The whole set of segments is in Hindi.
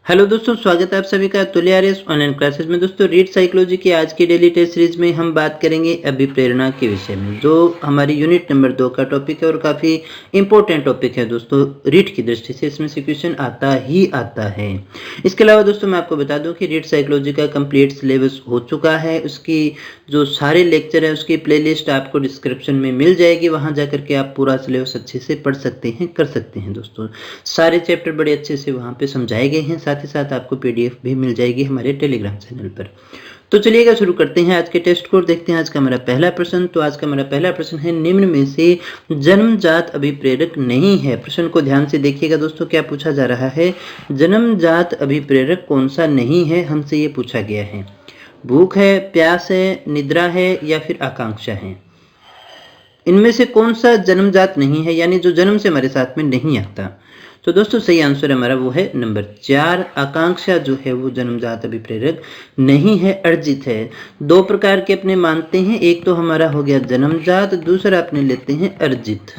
हेलो दोस्तों, स्वागत है आप सभी का तुल्य आर्यस ऑनलाइन क्लासेस में। दोस्तों, रीड साइकोलॉजी की आज की डेली टेस्ट सीरीज में हम बात करेंगे अभिप्रेरणा के विषय में, जो हमारी यूनिट नंबर 2 का टॉपिक है और काफ़ी इंपॉर्टेंट टॉपिक है दोस्तों। रीड की दृष्टि से इसमें से क्वेश्चन आता ही आता है। इसके अलावा दोस्तों मैं आपको बता दूं कि रीड साइकोलॉजी का कंप्लीट सिलेबस हो चुका है। उसकी जो सारे लेक्चर है उसकी प्लेलिस्ट आपको डिस्क्रिप्शन में मिल जाएगी, वहाँ जाकर के आप पूरा सिलेबस अच्छे से पढ़ सकते हैं, कर सकते हैं। दोस्तों, सारे चैप्टर बड़े अच्छे से वहाँ पे समझाए गए हैं। साथ ही साथ आपको पीडीएफ भी मिल जाएगी हमारे टेलीग्राम चैनल पर। तो चलिएगा शुरू करते हैं आज के टेस्ट को। देखते हैं आज का हमारा पहला प्रश्न। तो आज का हमारा पहला प्रश्न है, निम्न में से जन्मजात अभिप्रेरक नहीं है। प्रश्न को ध्यान से देखिएगा दोस्तों, क्या पूछा जा रहा है। जन्मजात अभिप्रेरक कौन सा नहीं है, हमसे ये पूछा गया है। भूख है, प्यास है, निद्रा है या फिर आकांक्षा है। इनमें से कौन सा जन्मजात नहीं है, यानी जो जन्म से हमारे साथ में नहीं आता। तो दोस्तों सही आंसर हमारा वो है नंबर 4, आकांक्षा जो है वो जन्मजात अभिप्रेरक नहीं है, अर्जित है। दो प्रकार के अपने मानते हैं, एक तो हमारा हो गया जन्मजात, दूसरा अपने लेते हैं अर्जित।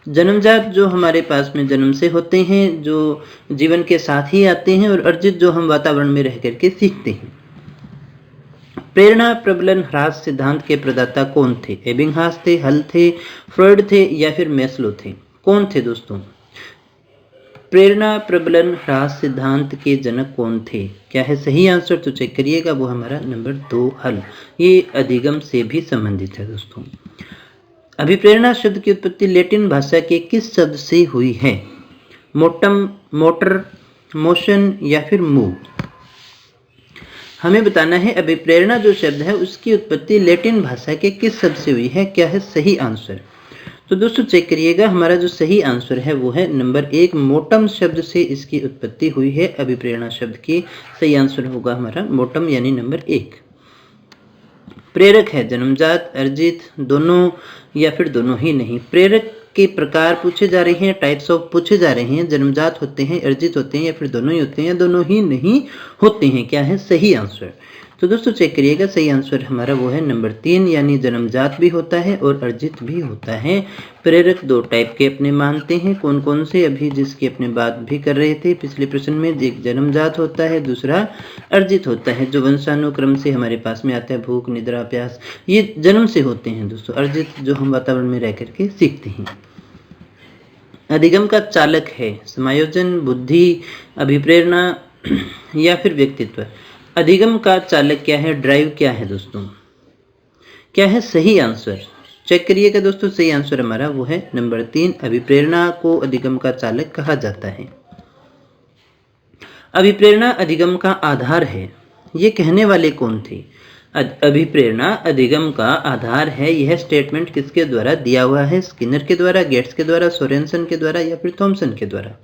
जन्मजात जो हमारे पास में जन्म से होते हैं, जो जीवन के साथ ही आते हैं, और अर्जित जो हम वातावरण में रह करके सीखते हैं। प्रेरणा प्रबलन ह्रास सिद्धांत के प्रदाता कौन थे। एबिंगहास थे, हल थे, फ्रॉइड थे या फिर मैस्लो थे। कौन थे दोस्तों। प्रेरणा प्रबलन ह्रास सिद्धांत के जनक कौन थे। क्या है सही आंसर, तो चेक करिएगा, वो हमारा नंबर 2 हल। ये अधिगम से भी संबंधित है दोस्तों। अभिप्रेरणा शब्द की उत्पत्ति लैटिन भाषा के किस शब्द से हुई है। मोटम, मोटर, मोशन या फिर मूव। हमें बताना है अभिप्रेरणा जो शब्द है उसकी उत्पत्ति लैटिन भाषा के किस शब्द से हुई है। क्या है सही आंसर, तो दोस्तों चेक करिएगा, हमारा जो सही आंसर है वो है नंबर 1, मोटम शब्द से इसकी उत्पत्ति हुई है। अभिप्रेरणा शब्द की सही आंसर होगा हमारा मोटम, यानी नंबर 1। प्रेरक है जन्मजात, अर्जित, दोनों या फिर दोनों ही नहीं। प्रेरक के प्रकार पूछे जा रहे हैं, टाइप्स ऑफ पूछे जा रहे हैं। जन्मजात होते हैं, अर्जित होते हैं या फिर दोनों ही होते हैं या दोनों ही नहीं होते हैं। क्या है सही आंसर, तो दोस्तों चेक करिएगा, सही आंसर हमारा वो है नंबर 3, यानी जन्मजात भी होता है और अर्जित भी होता है। प्रेरक दो टाइप के अपने मानते हैं, कौन कौन से, अभी जिसकी अपने बात भी कर रहे थे पिछले प्रश्न में। एक जन्मजात होता है, दूसरा अर्जित होता है, जो वंशानुक्रम से हमारे पास में आता है। भूख, निद्रा, प्यास ये जन्म से होते हैं दोस्तों। अर्जित जो हम वातावरण में रह करके सीखते हैं। अधिगम का चालक है समायोजन, बुद्धि, अभिप्रेरणा या फिर व्यक्तित्व। अधिगम का चालक क्या है, ड्राइव क्या है दोस्तों। क्या है सही आंसर, चेक करिएगा दोस्तों, सही आंसर हमारा वो है नंबर 3, अभिप्रेरणा को अधिगम का चालक कहा जाता है। अभिप्रेरणा अधिगम का आधार है, ये कहने वाले कौन थे। अभिप्रेरणा अधिगम का आधार है, यह स्टेटमेंट किसके द्वारा दिया हुआ है। स्किनर के द्वारा, गेट्स के द्वारा, सोरेनसन के द्वारा या फिर थॉमसन के द्वारा।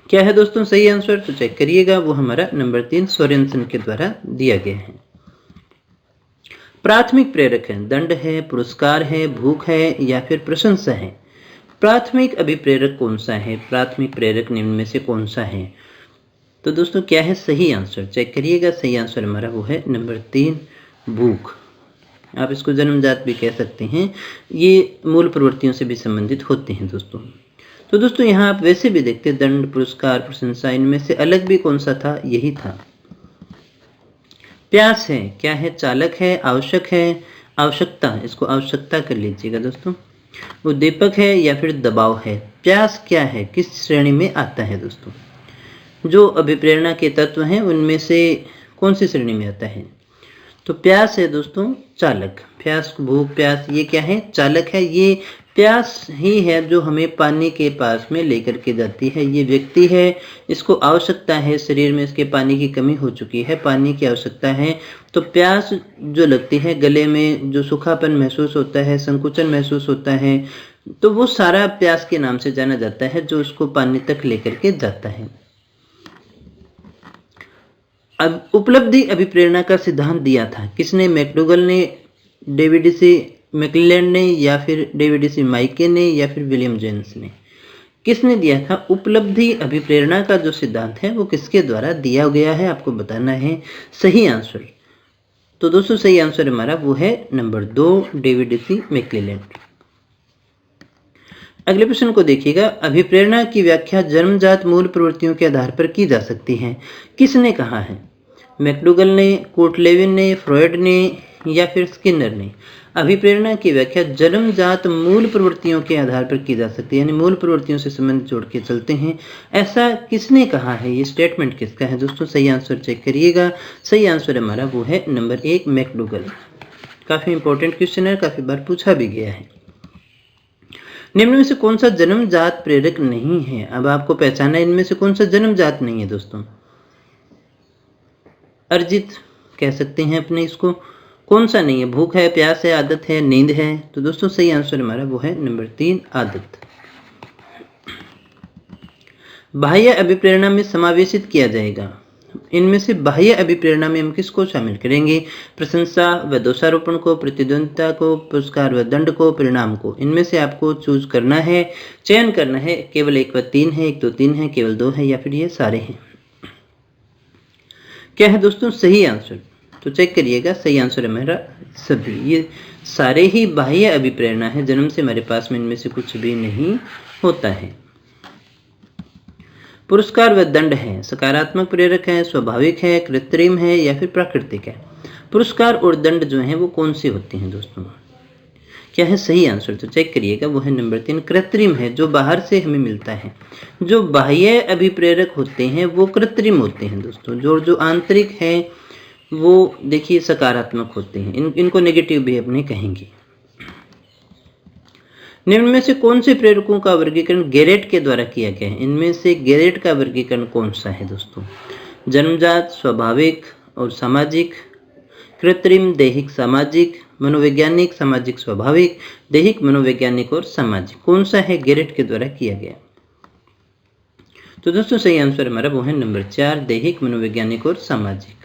क्या है दोस्तों सही आंसर, तो चेक करिएगा, वो हमारा नंबर 3, सोरेनसन के द्वारा दिया गया है। प्राथमिक प्रेरक है, दंड है, पुरस्कार है, भूख है या फिर प्रशंसा है। प्राथमिक अभिप्रेरक कौन सा है, प्राथमिक प्रेरक निम्न में से कौन सा है। तो दोस्तों क्या है सही आंसर, चेक करिएगा, सही आंसर हमारा वो है नंबर 3, भूख। आप इसको जन्मजात भी कह सकते हैं, ये मूल प्रवृत्तियों से भी संबंधित होते हैं दोस्तों। तो दोस्तों यहाँ आप वैसे भी देखते, दंड, पुरस्कार, प्रशंसा, इनमें से अलग भी कौन सा था, यही था। प्यास है, क्या है चालक है, आवश्यक है, आवश्यकता, इसको आवश्यकता कर लीजिएगा दोस्तों। उद्दीपक है या फिर दबाव है। प्यास क्या है, किस श्रेणी में आता है दोस्तों। जो अभिप्रेरणा के तत्व हैं उनमें से कौन सी श्रेणी में आता है, तो प्यास है दोस्तों चालक। प्यास, भूख, प्यास ये क्या है, चालक है। ये प्यास ही है जो हमें पानी के पास में लेकर के जाती है। ये व्यक्ति है, इसको आवश्यकता है, शरीर में इसके पानी की कमी हो चुकी है, पानी की आवश्यकता है। तो प्यास जो लगती है, गले में जो सूखापन महसूस होता है, संकुचन महसूस होता है, तो वो सारा प्यास के नाम से जाना जाता है, जो उसको पानी तक लेकर के जाता है। अब उपलब्धि अभिप्रेरणा का सिद्धांत दिया था किसने, मैकडूगल ने, डेविड सी मैक्लेलैंड ने या फिर डेविड सी माइके ने या फिर विलियम जेम्स ने। किसने दिया था उपलब्धि अभिप्रेरणा का जो सिद्धांत है वो किसके द्वारा दिया गया है, आपको बताना है सही आंसर। तो दोस्तों सही आंसर हमारा वो है नंबर 2, डेविड सी मैक्लेलैंड। अगले प्रश्न को देखिएगा, अभिप्रेरणा की व्याख्या जन्मजात मूल प्रवृत्तियों के आधार पर की जा सकती है। किसने कहा है? मैकडूगल ने, कोटलेविन ने, फ्रॉयड ने या फिर स्किनर ने? अभिप्रेरणा की व्याख्या जन्मजात मूल प्रवृत्तियों के आधार पर की जा सकती है, यानी मूल प्रवृत्तियों से संबंध जोड़ के चलते हैं। ऐसा किसने कहा है? ये स्टेटमेंट किसका है दोस्तों? सही आंसर चेक करिएगा। सही आंसर हमारा वो है नंबर 1 मैकडूगल। काफी इंपॉर्टेंट क्वेश्चन है, काफी बार पूछा भी गया है। निम्न में से कौन सा जन्मजात प्रेरक नहीं है? अब आपको पहचाना इनमें से कौन सा जन्मजात नहीं है दोस्तों। अर्जित कह सकते हैं अपने इसको। कौन सा नहीं है? भूख है, प्यास है, आदत है, नींद है? तो दोस्तों सही आंसर हमारा वो है नंबर 3 आदत। बाह्य अभिप्रेरणा में समावेशित किया जाएगा। इनमें से बाह्य अभिप्रेरणा में हम किसको शामिल करेंगे? प्रशंसा व दोषारोपण को, प्रतिद्वंदिता को, पुरस्कार व दंड को, परिणाम को। इनमें से आपको चूज करना है, चयन करना है। केवल 1 व 3 है, 1 2 3 है, केवल 2 है या फिर ये सारे हैं? क्या है दोस्तों सही आंसर? तो चेक करिएगा, सही आंसर है मेरा सभी। ये सारे ही बाह्य अभिप्रेरणा है, जन्म से हमारे पास में इनमें से कुछ भी नहीं होता है। पुरस्कार व दंड है, सकारात्मक प्रेरक है, स्वाभाविक है, कृत्रिम है या फिर प्राकृतिक है? पुरस्कार और दंड जो हैं वो कौन से होते हैं दोस्तों? क्या है सही आंसर? तो चेक करिएगा, वो है नंबर 3 कृत्रिम है, जो बाहर से हमें मिलता है। जो बाह्य अभिप्रेरक होते हैं वो कृत्रिम होते हैं दोस्तों। जो आंतरिक है वो देखिए सकारात्मक होते हैं। इनको नेगेटिव भी अपने कहेंगे। निम्न में से कौन से प्रेरकों का वर्गीकरण गेरेट के द्वारा किया गया है? इनमें से गेरेट का वर्गीकरण कौन सा है दोस्तों? जन्मजात, स्वाभाविक और सामाजिक, कृत्रिम, दैहिक, सामाजिक, मनोवैज्ञानिक, सामाजिक, स्वाभाविक, दैहिक, मनोवैज्ञानिक और सामाजिक। कौन सा है गेरेट के द्वारा किया गया? तो दोस्तों सही आंसर हमारा वो है नंबर 4 दैहिक, मनोवैज्ञानिक और सामाजिक।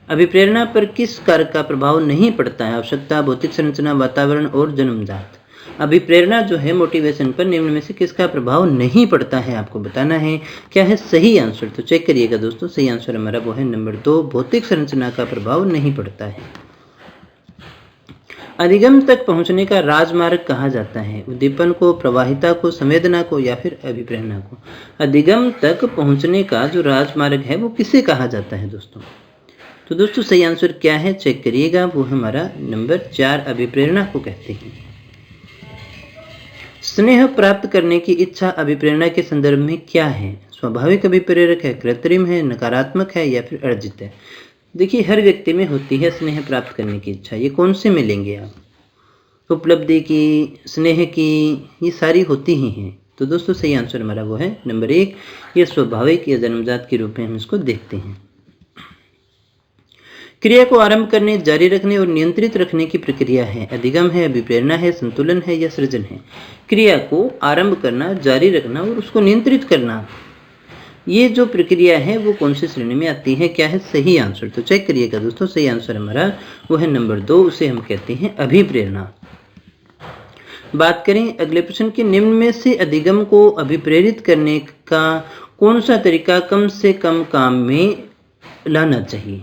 अभिप्रेरणा पर किस कारक का प्रभाव नहीं पड़ता है? आवश्यकता, भौतिक संरचना, वातावरण और जन्मजात। अभिप्रेरणा जो है मोटिवेशन पर निम्न में से किसका प्रभाव नहीं पड़ता है आपको बताना है। क्या है सही आंसर? तो चेक करिएगा दोस्तों, सही आंसर हमारा वो है नंबर 2 भौतिक संरचना का प्रभाव नहीं पड़ता है। अधिगम तक पहुंचने का राजमार्ग कहा जाता है? उद्दीपन को, प्रवाहिता को, संवेदना को या फिर अभिप्रेरणा को? अधिगम तक पहुंचने का जो राजमार्ग है वो किसे कहा जाता है दोस्तों? तो दोस्तों सही आंसर क्या है चेक करिएगा, वो हमारा नंबर 4 अभिप्रेरणा को कहते हैं। स्नेह प्राप्त करने की इच्छा अभिप्रेरणा के संदर्भ में क्या है? स्वाभाविक अभिप्रेरक है, कृत्रिम है, नकारात्मक है या फिर अर्जित है? देखिए हर व्यक्ति में होती है स्नेह प्राप्त करने की इच्छा। ये कौन से मिलेंगे आप? उपलब्धि की, स्नेह की, ये सारी होती ही हैं। तो दोस्तों सही आंसर हमारा वो है नंबर 1, ये स्वाभाविक या जन्मजात के रूप में हम इसको देखते हैं। क्रिया को आरंभ करने, जारी रखने और नियंत्रित रखने की प्रक्रिया है। अधिगम है, अभिप्रेरणा है, संतुलन है या सृजन है? क्रिया को आरंभ करना, जारी रखना और उसको नियंत्रित करना, ये जो प्रक्रिया है वो कौन सी श्रेणी में आती है? क्या है सही आंसर? तो चेक करिएगा दोस्तों, सही आंसर हमारा वो है नंबर 2, उसे हम कहते हैं अभिप्रेरणा। बात करें अगले प्रश्न की, निम्न में से अधिगम को अभिप्रेरित करने का कौन सा तरीका कम से कम काम में लाना चाहिए?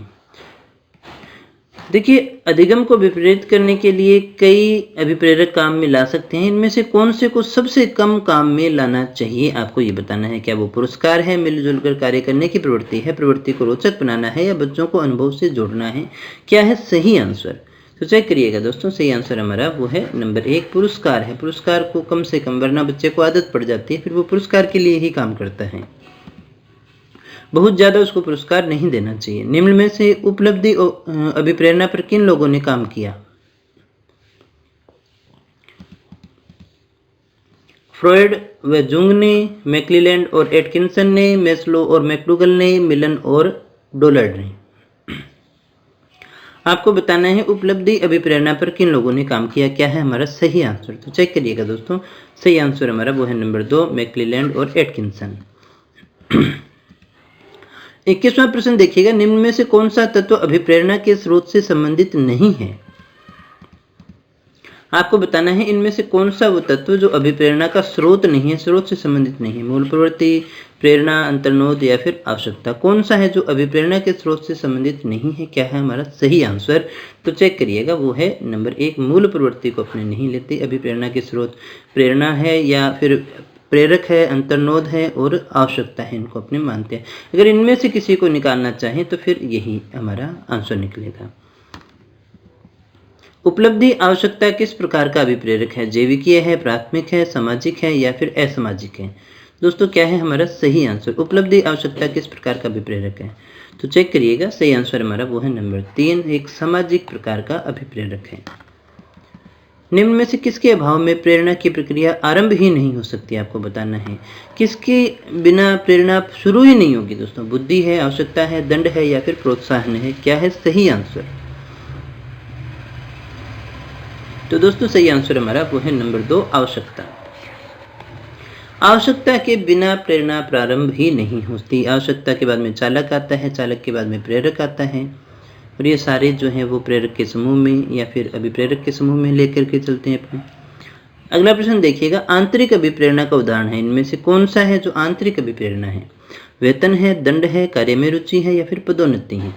देखिए अधिगम को विपरीत करने के लिए कई अभिप्रेरक काम में ला सकते हैं। इनमें से कौन से को सबसे कम काम में लाना चाहिए आपको ये बताना है। क्या वो पुरस्कार है, मिलजुल कर कार्य करने की प्रवृत्ति है, प्रवृत्ति को रोचक बनाना है या बच्चों को अनुभव से जोड़ना है? क्या है सही आंसर? तो चेक करिएगा दोस्तों, सही आंसर हमारा वो है नंबर 1 पुरस्कार है। पुरस्कार को कम से कम, वरना बच्चे को आदत पड़ जाती है, फिर वो पुरस्कार के लिए ही काम करता है। बहुत ज़्यादा उसको पुरस्कार नहीं देना चाहिए। निम्न में से उपलब्धि और अभिप्रेरणा पर किन लोगों ने काम किया? फ्रॉयड व जुंग ने, मैक्लीलैंड और एटकिंसन ने, मेस्लो और मैकडूगल ने, मिलन और डोलर्ड ने। आपको बताना है उपलब्धि अभिप्रेरणा पर किन लोगों ने काम किया। क्या है हमारा सही आंसर? तो चेक करिएगा दोस्तों, सही आंसर हमारा वो है नंबर 2 मैक्लीलैंड और एटकिंसन। 21वां प्रश्न देखिएगा, निम्न में से कौन सा तत्व अभिप्रेरणा के स्रोत से संबंधित नहीं है? आपको बताना है इनमें से कौन सा वो तत्व जो अभिप्रेरणा का स्रोत नहीं है, स्रोत से संबंधित नहीं है। मूल प्रवृत्ति, प्रेरणा, अंतर्नोद या फिर आवश्यकता, कौन सा है जो अभिप्रेरणा के स्रोत से संबंधित नहीं है? क्या है हमारा सही आंसर? तो चेक करिएगा, वो है नंबर 1, मूल प्रवृत्ति को अपने नहीं लेते अभिप्रेरणा के स्रोत। प्रेरणा है या फिर प्रेरक है, अंतर्नोद है और आवश्यकता है, इनको अपने मानते हैं। अगर इनमें से किसी को निकालना चाहें तो फिर यही हमारा आंसर निकलेगा। उपलब्धि आवश्यकता किस प्रकार का अभिप्रेरक है? जैविकीय है, प्राथमिक है, सामाजिक है या फिर असामाजिक है? दोस्तों क्या है हमारा सही आंसर? उपलब्धि आवश्यकता किस प्रकार का अभिप्रेरक है? तो चेक करिएगा, सही आंसर हमारा वो है नंबर 3, एक सामाजिक प्रकार का अभिप्रेरक है। निम्न में से किसके अभाव में प्रेरणा की प्रक्रिया आरंभ ही नहीं हो सकती? आपको बताना है किसके बिना प्रेरणा शुरू ही नहीं होगी दोस्तों। बुद्धि है, आवश्यकता है, दंड है या फिर प्रोत्साहन है? क्या है सही आंसर? तो दोस्तों सही आंसर हमारा वो है नंबर 2, आवश्यकता। आवश्यकता के बिना प्रेरणा प्रारंभ ही नहीं होती। आवश्यकता के बाद में चालक आता है, चालक के बाद में प्रेरक आता है और ये सारे जो हैं वो प्रेरक के समूह में या फिर अभिप्रेरक के समूह में लेकर के चलते हैं अपने। अगला प्रश्न देखिएगा, आंतरिक अभिप्रेरणा का उदाहरण है, इनमें से कौन सा है जो आंतरिक अभिप्रेरणा है? वेतन है, दंड है, कार्य में रुचि है या फिर पदोन्नति है?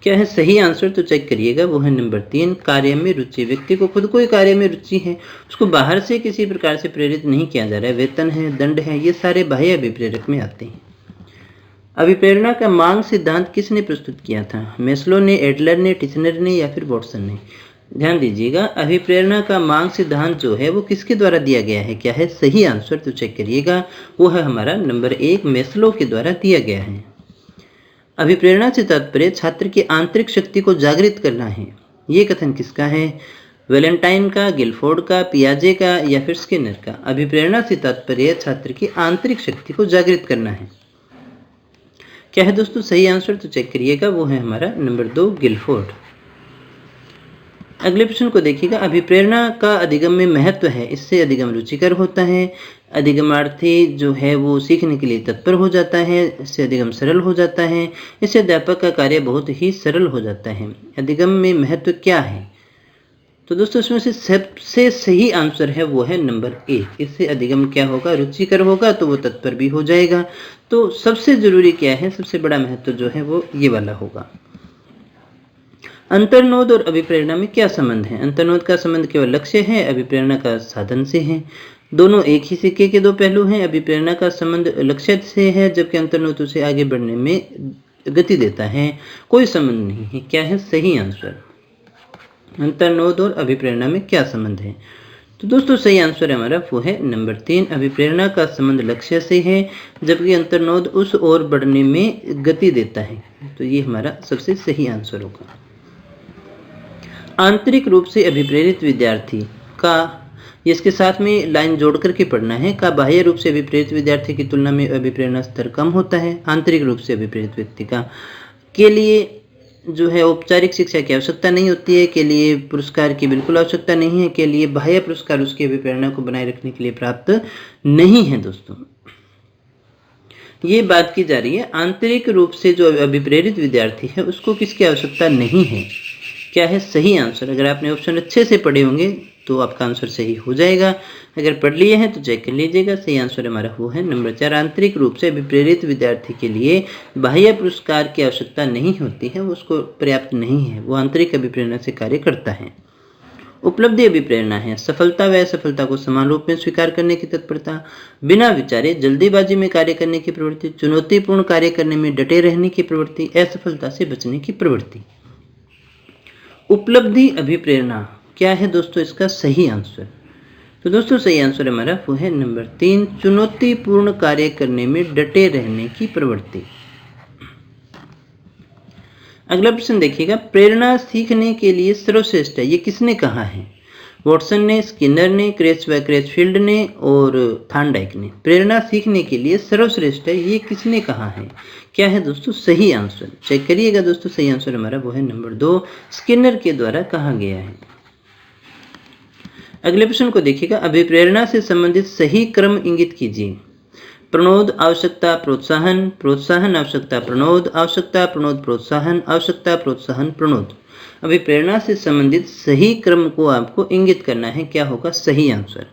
क्या है सही आंसर? तो चेक करिएगा, वो है नंबर 3, कार्य में रुचि। व्यक्ति को खुद कोई कार्य में रुचि है, उसको बाहर से किसी प्रकार से प्रेरित नहीं किया जा रहा है। वेतन है, दंड है, ये सारे बाह्य अभिप्रेरक में आते हैं। अभिप्रेरणा का मांग सिद्धांत किसने प्रस्तुत किया था? मेस्लो ने, एडलर ने, टिचनर ने या फिर वॉटसन ने? ध्यान दीजिएगा, अभिप्रेरणा का मांग सिद्धांत जो है वो किसके द्वारा दिया गया है? क्या है सही आंसर? तो चेक करिएगा, वो है हमारा नंबर 1, मेस्लो के द्वारा दिया गया है। अभिप्रेरणा से तात्पर्य छात्र की आंतरिक शक्ति को जागृत करना है, ये कथन किसका है? वैलेंटाइन का, गिलफोर्ड का, पियाजे का या फिर स्किनर का? अभिप्रेरणा से तात्पर्य छात्र की आंतरिक शक्ति को जागृत करना है। क्या है दोस्तों सही आंसर? तो चेक करिएगा, वो है हमारा नंबर 2, गिलफोर्ड। अगले प्रश्न को देखिएगा, अभिप्रेरणा का अधिगम में महत्व है, इससे अधिगम रुचिकर होता है, अधिगमार्थी जो है वो सीखने के लिए तत्पर हो जाता है, इससे अधिगम सरल हो जाता है, इससे अध्यापक का कार्य बहुत ही सरल हो जाता है। अधिगम में महत्व क्या है? तो दोस्तों इसमें से सबसे सही आंसर है वो है नंबर 1, इससे अधिगम क्या होगा? रुचिकर होगा, तो वो तत्पर भी हो जाएगा। तो सबसे जरूरी क्या है? सबसे बड़ा महत्व जो है वो ये वाला होगा। अंतर्नोद और अभिप्रेरणा में क्या संबंध है? अंतर्नोद का संबंध केवल लक्ष्य है, अभिप्रेरणा का साधन से है। दोनों एक ही सिक्के के दो पहलू हैं। अभिप्रेरणा का संबंध लक्ष्य से है जबकि अंतर्नोद उसे आगे बढ़ने में गति देता है। कोई संबंध नहीं है। क्या है सही आंसर? अंतर्नोद और अभिप्रेरणा में क्या संबंध है? तो दोस्तों सही आंसर हमारा वो है नंबर 3, अभिप्रेरणा का संबंध लक्ष्य से है जबकि अंतर्नोद उस ओर बढ़ने में गति देता है। तो ये हमारा सबसे सही आंसर होगा। आंतरिक रूप से अभिप्रेरित विद्यार्थी का, इसके साथ में लाइन जोड़ करके पढ़ना है, का बाह्य रूप से अभिप्रेरित विद्यार्थी की तुलना में अभिप्रेरणा स्तर कम होता है। आंतरिक रूप से अभिप्रेरित व्यक्ति का के लिए जो है औपचारिक शिक्षा की आवश्यकता नहीं होती है, के लिए पुरस्कार की बिल्कुल आवश्यकता नहीं है, के लिए बाह्य पुरस्कार उसकी अभिप्रेरणा को बनाए रखने के लिए प्राप्त नहीं है। दोस्तों ये बात की जा रही है आंतरिक रूप से जो अभिप्रेरित विद्यार्थी है उसको किसकी आवश्यकता नहीं है। क्या है सही आंसर? अगर आपने ऑप्शन अच्छे से पढ़े होंगे तो आपका आंसर सही हो जाएगा। अगर पढ़ लिए हैं तो चेक कर लीजिएगा। सही आंसर हमारा वो है नंबर 4, आंतरिक रूप से अभिप्रेरित विद्यार्थी के लिए बाह्य पुरस्कार की आवश्यकता नहीं होती है, वो उसको पर्याप्त नहीं है, वो आंतरिक अभिप्रेरणा से कार्य करता है। उपलब्धि अभिप्रेरणा है सफलता व असफलता को समान रूप में स्वीकार करने की तत्परता, बिना विचारे जल्दीबाजी में कार्य करने की प्रवृत्ति, चुनौतीपूर्ण कार्य करने में डटे रहने की प्रवृत्ति, असफलता से बचने की प्रवृत्ति। उपलब्धि अभिप्रेरणा क्या है दोस्तों इसका सही आंसर? तो दोस्तों सही आंसर हमारा वो है नंबर 3, चुनौतीपूर्ण कार्य करने में डटे रहने की प्रवृत्ति। अगला प्रश्न देखिएगा, प्रेरणा सीखने के लिए सर्वश्रेष्ठ है, ये किसने कहा है? वॉटसन ने, स्किनर ने, क्रेचफील्ड ने और थार्नडाइक ने। प्रेरणा सीखने के लिए सर्वश्रेष्ठ है, ये किसने कहा है? क्या है दोस्तों सही आंसर? चेक करिएगा दोस्तों, सही आंसर हमारा वो है नंबर 2, स्किनर के द्वारा कहा गया है। अगले प्रश्न को देखिएगा, अभिप्रेरणा से संबंधित सही क्रम इंगित कीजिए। प्रणोद, आवश्यकता, प्रोत्साहन, प्रोत्साहन, आवश्यकता, प्रणोद, आवश्यकता, प्रणोद, प्रोत्साहन, आवश्यकता, प्रोत्साहन, प्रणोद। अभिप्रेरणा से संबंधित सही क्रम को आपको इंगित करना है। क्या होगा सही आंसर?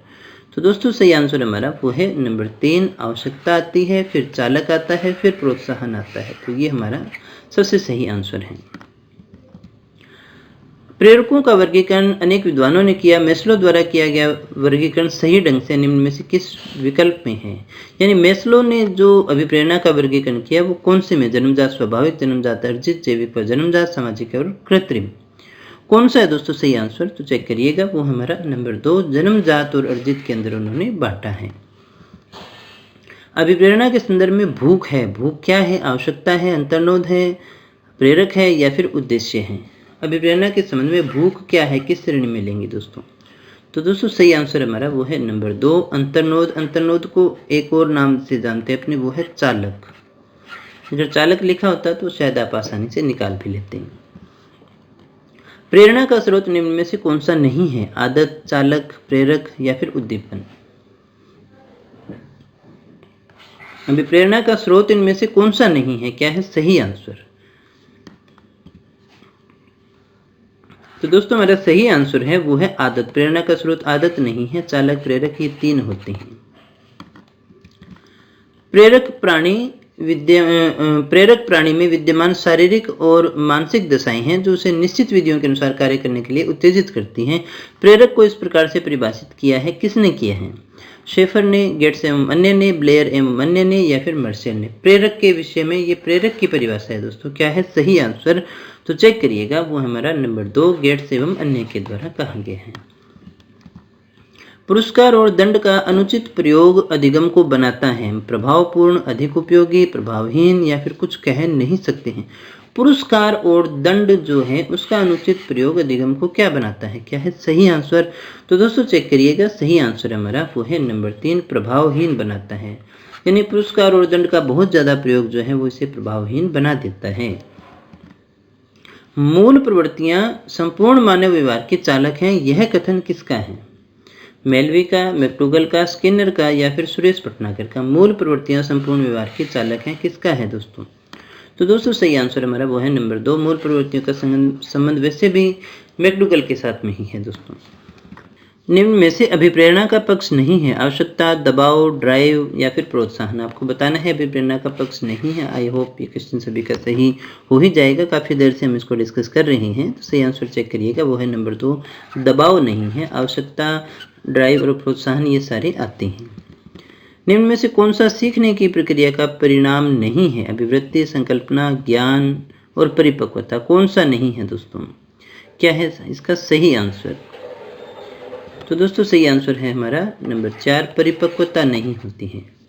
तो दोस्तों सही आंसर हमारा वो है नंबर 3, आवश्यकता आती है, फिर चालक आता है, फिर प्रोत्साहन आता है। तो ये हमारा सबसे सही आंसर है। प्रेरकों का वर्गीकरण अनेक विद्वानों ने किया। मेस्लो द्वारा किया गया वर्गीकरण सही ढंग से निम्न में से किस विकल्प में है? यानी मेस्लो ने जो अभिप्रेरणा का वर्गीकरण किया वो कौन से में? जन्मजात, स्वाभाविक, जन्मजात अर्जित, जैविक व जन्मजात, सामाजिक और कृत्रिम। कौन सा है दोस्तों सही आंसर? तो चेक करिएगा, वो हमारा नंबर 2, जन्मजात और अर्जित के अंदर उन्होंने बांटा है। अभिप्रेरणा के संदर्भ में भूख है। भूख क्या है? आवश्यकता है, अंतर्नोद है, प्रेरक है या फिर उद्देश्य है? अभिप्रेरणा के संबंध में भूख क्या है, किस श्रेणी में लेंगे दोस्तों? तो दोस्तों सही आंसर हमारा वो है नंबर 2, अंतर्नोद। अंतर्नोद को एक और नाम से जानते हैं अपने, वो है चालक। अगर चालक लिखा होता तो शायद आप आसानी से निकाल भी लेते हैं। प्रेरणा का स्रोत निम्न में से कौन सा नहीं है? आदत, चालक, प्रेरक या फिर उद्दीपन। अभी प्रेरणा का स्रोत इनमें से कौन सा नहीं है? क्या है सही आंसर? तो दोस्तों हमारा सही आंसर है वो है आदत। प्रेरणा का स्रोत आदत नहीं है, चालक, प्रेरक ये 3 होते हैं। प्रेरक प्राणी में विद्यमान शारीरिक और मानसिक दशाएं हैं जो उसे निश्चित विधियों के अनुसार कार्य करने के लिए उत्तेजित करती हैं। प्रेरक को इस प्रकार से परिभाषित किया है, किसने किया है? शेफर ने, गेट्स एवं अन्य ने, ब्लेयर एवं अन्य ने या फिर मर्सियल ने। प्रेरक के विषय में ये प्रेरक की परिभाषा है दोस्तों। क्या है सही आंसर? तो चेक करिएगा, वो हमारा नंबर 2, गेट्स एवं अन्य के द्वारा कहा गया है। पुरस्कार और दंड का अनुचित प्रयोग अधिगम को बनाता है। प्रभावपूर्ण, अधिक उपयोगी, प्रभावहीन या फिर कुछ कह नहीं सकते हैं। पुरस्कार और दंड जो है उसका अनुचित प्रयोग अधिगम को क्या बनाता है? क्या है सही आंसर? तो दोस्तों चेक करिएगा, सही आंसर हमारा वो है नंबर 3, प्रभावहीन बनाता है। यानी पुरस्कार और दंड का बहुत ज्यादा प्रयोग जो है वो इसे प्रभावहीन बना देता है। मूल प्रवृत्तियां संपूर्ण मानव व्यवहार के चालक हैं, यह कथन किसका है? मेलवी का, मैकडूगल का, स्किनर का या फिर सुरेश भटनागर का। मूल प्रवृत्तियां संपूर्ण व्यवहार के चालक हैं, किसका है दोस्तों? तो दोस्तों सही आंसर हमारा वो है नंबर 2, मूल प्रवृत्तियों का संबंध वैसे भी मैकडूगल के साथ में ही है दोस्तों। निम्न में से अभिप्रेरणा का पक्ष नहीं है। आवश्यकता, दबाव, ड्राइव या फिर प्रोत्साहन। आपको बताना है अभिप्रेरणा का पक्ष नहीं है। आई होप ये क्वेश्चन सभी का सही हो ही जाएगा, काफ़ी देर से हम इसको डिस्कस कर रहे हैं। तो सही आंसर चेक करिएगा, वो है नंबर 2, दबाव नहीं है। आवश्यकता, ड्राइव और प्रोत्साहन ये सारे आते हैं। निम्न में से कौन सा सीखने की प्रक्रिया का परिणाम नहीं है? अभिवृत्ति, संकल्पना, ज्ञान और परिपक्वता। कौन सा नहीं है दोस्तों? क्या है इसका सही आंसर? तो दोस्तों सही आंसर है हमारा नंबर 4, परिपक्वता नहीं होती है।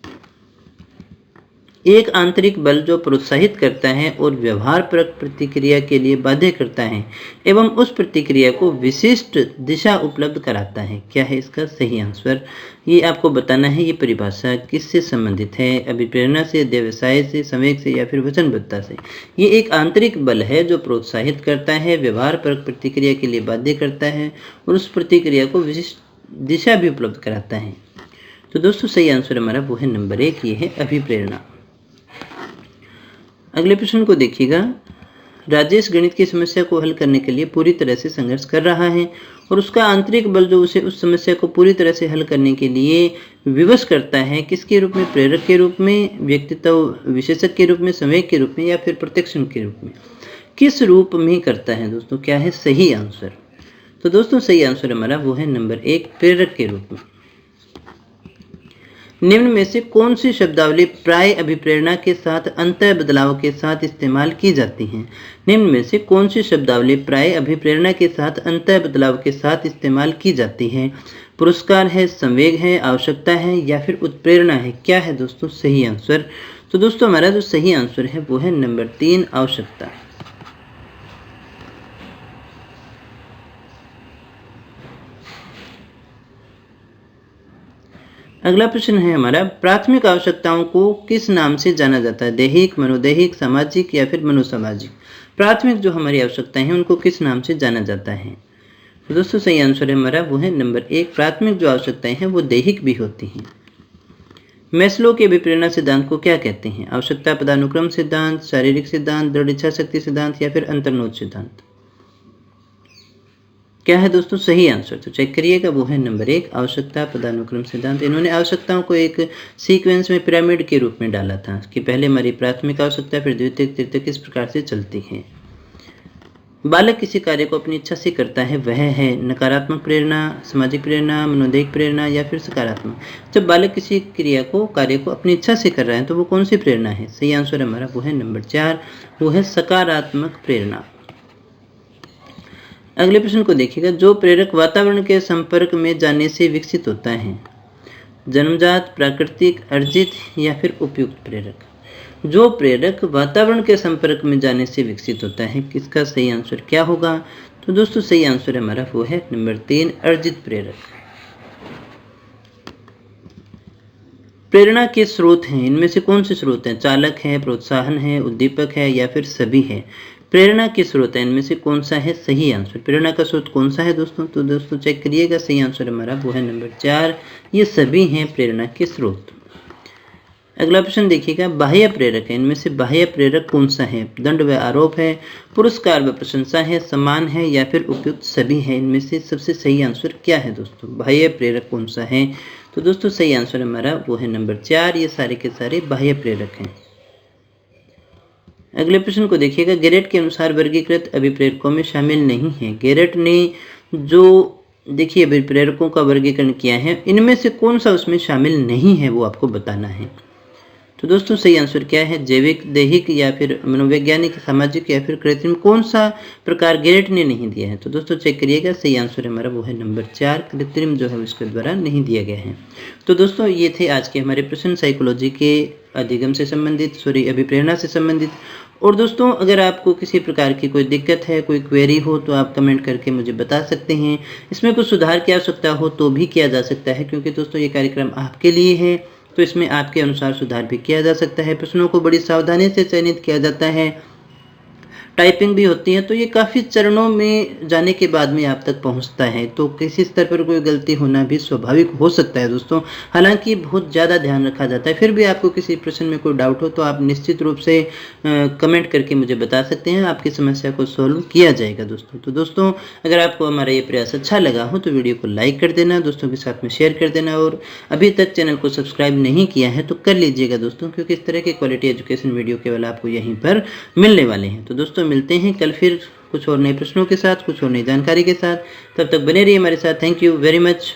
एक आंतरिक बल जो प्रोत्साहित करता है और व्यवहारपरक प्रतिक्रिया के लिए बाध्य करता है एवं उस प्रतिक्रिया को विशिष्ट दिशा उपलब्ध कराता है। क्या है इसका सही आंसर? ये आपको बताना है। ये परिभाषा किससे संबंधित है? अभिप्रेरणा से, व्यवसाय से, संवेग से या फिर वचनबद्धता से। ये एक आंतरिक बल है जो प्रोत्साहित करता है, व्यवहारपरक प्रतिक्रिया के लिए बाध्य करता है और उस प्रतिक्रिया को विशिष्ट दिशा भी उपलब्ध कराता है। तो दोस्तों सही आंसर हमारा वो है नंबर 1, ये है अभिप्रेरणा। अगले प्रश्न को देखिएगा। राजेश गणित की समस्या को हल करने के लिए पूरी तरह से संघर्ष कर रहा है और उसका आंतरिक बल जो उसे उस समस्या को पूरी तरह से हल करने के लिए विवश करता है, किसके रूप में? प्रेरक के रूप में, व्यक्तित्व विशेषक के रूप में, संवेग के रूप में या फिर प्रत्यक्षण के रूप में। किस रूप में करता है दोस्तों? क्या है सही आंसर? तो दोस्तों सही आंसर हमारा वो है नंबर 1, प्रेरक के रूप में। निम्न में से कौन सी शब्दावली प्राय अभिप्रेरणा के साथ अंतः बदलाव के साथ इस्तेमाल की जाती है? निम्न में से कौन सी शब्दावली प्राय अभिप्रेरणा के साथ अंतः बदलाव के साथ इस्तेमाल की जाती है? पुरस्कार है, संवेग है, आवश्यकता है या फिर उत्प्रेरणा है। क्या है दोस्तों सही आंसर? तो दोस्तों हमारा जो सही आंसर है वो है नंबर 3, आवश्यकता। अगला प्रश्न है हमारा, प्राथमिक आवश्यकताओं को किस नाम से जाना जाता है? दैहिक, मनोदैहिक, सामाजिक या फिर मनोसामाजिक। प्राथमिक जो हमारी आवश्यकताएं हैं उनको किस नाम से जाना जाता है? तो दोस्तों सही आंसर है हमारा वो है नंबर 1, प्राथमिक जो आवश्यकताएं हैं वो दैहिक भी होती हैं। मैस्लो के अभिप्रेरणा सिद्धांत को क्या कहते हैं? आवश्यकता पदानुक्रम सिद्धांत, शारीरिक सिद्धांत, दृढ़ इच्छा शक्ति सिद्धांत या फिर अंतर्नोद सिद्धांत। क्या है दोस्तों सही आंसर? तो चेक करिएगा, वो है नंबर 1 आवश्यकता पदानुक्रम सिद्धांत। इन्होंने आवश्यकताओं को एक सीक्वेंस में पिरामिड के रूप में डाला था कि पहले हमारी प्राथमिक आवश्यकता, फिर द्वितीयक, तृतीयक, किस प्रकार से चलती है। बालक किसी कार्य को अपनी इच्छा से करता है, वह है नकारात्मक प्रेरणा, सामाजिक प्रेरणा, मनोदैहिक प्रेरणा या फिर सकारात्मक। जब बालक किसी क्रिया को कार्य को अपनी इच्छा से कर रहा है तो वो कौन सी प्रेरणा है? सही आंसर हमारा वो है नंबर 4, वो है सकारात्मक प्रेरणा। अगले प्रश्न को देखिएगा, जो प्रेरक वातावरण के संपर्क में जाने से विकसित होता है, जन्मजात, प्राकृतिक, अर्जित या फिर उपयुक्त प्रेरक। जो प्रेरक वातावरण के संपर्क में जाने से विकसित होता है, किसका सही आंसर क्या होगा? तो दोस्तों सही आंसर हमारा वो है नंबर 3 अर्जित प्रेरक। प्रेरणा के स्रोत हैं, इनमें से कौन से स्रोत हैं? चालक है, प्रोत्साहन है, उद्दीपक है या फिर सभी है। प्रेरणा के स्रोत हैं, इनमें से कौन सा है सही आंसर? प्रेरणा का स्रोत कौन सा है दोस्तों? तो दोस्तों चेक करिएगा, सही आंसर हमारा वो है नंबर 4, ये सभी हैं प्रेरणा के स्रोत। अगला प्रश्न देखिएगा, बाह्य प्रेरक है, इनमें से बाह्य प्रेरक कौन सा है? दंड व आरोप है, पुरस्कार व प्रशंसा है, सम्मान है या फिर उपयुक्त सभी है। इनमें से सबसे सही आंसर क्या है दोस्तों? बाह्य प्रेरक कौन सा है? तो दोस्तों सही आंसर हमारा वो है नंबर 4, ये सारे के सारे बाह्य प्रेरक हैं। अगले प्रश्न को देखिएगा, गेरेट के अनुसार वर्गीकृत अभिप्रेरकों में शामिल नहीं है। गेरेट ने जो देखिए अभिप्रेरकों का वर्गीकरण किया है, इनमें से कौन सा उसमें शामिल नहीं है वो आपको बताना है। तो दोस्तों सही आंसर क्या है? जैविक, दैहिक या फिर मनोवैज्ञानिक, सामाजिक या फिर कृत्रिम, कौन सा प्रकार गेरेट ने नहीं दिया है? तो दोस्तों चेक करिएगा, सही आंसर हमारा वो है नंबर 4, कृत्रिम जो है उसके द्वारा नहीं दिया गया है। तो दोस्तों ये थे आज के हमारे प्रश्न साइकोलॉजी के अधिगम से संबंधित, अभिप्रेरणा से संबंधित। और दोस्तों अगर आपको किसी प्रकार की कोई दिक्कत है, कोई क्वेरी हो तो आप कमेंट करके मुझे बता सकते हैं। इसमें कुछ सुधार की आवश्यकता हो तो भी किया जा सकता है, क्योंकि दोस्तों ये कार्यक्रम आपके लिए है, तो इसमें आपके अनुसार सुधार भी किया जा सकता है। प्रश्नों को बड़ी सावधानी से चयनित किया जाता है, टाइपिंग भी होती है, तो ये काफ़ी चरणों में जाने के बाद में आप तक पहुंचता है, तो किसी स्तर पर कोई गलती होना भी स्वाभाविक हो सकता है दोस्तों। हालांकि बहुत ज़्यादा ध्यान रखा जाता है। फिर भी आपको किसी प्रश्न में कोई डाउट हो तो आप निश्चित रूप से कमेंट करके मुझे बता सकते हैं, आपकी समस्या को सॉल्व किया जाएगा दोस्तों। तो दोस्तों अगर आपको हमारा ये प्रयास अच्छा लगा हो तो वीडियो को लाइक कर देना, दोस्तों के साथ में शेयर कर देना, और अभी तक चैनल को सब्सक्राइब नहीं किया है तो कर लीजिएगा दोस्तों, क्योंकि इस तरह के क्वालिटी एजुकेशन वीडियो केवल आपको यहीं पर मिलने वाले हैं। तो दोस्तों मिलते हैं कल फिर कुछ और नए प्रश्नों के साथ, कुछ और नई जानकारी के साथ। तब तक बने रहिए हमारे साथ। Thank you very much.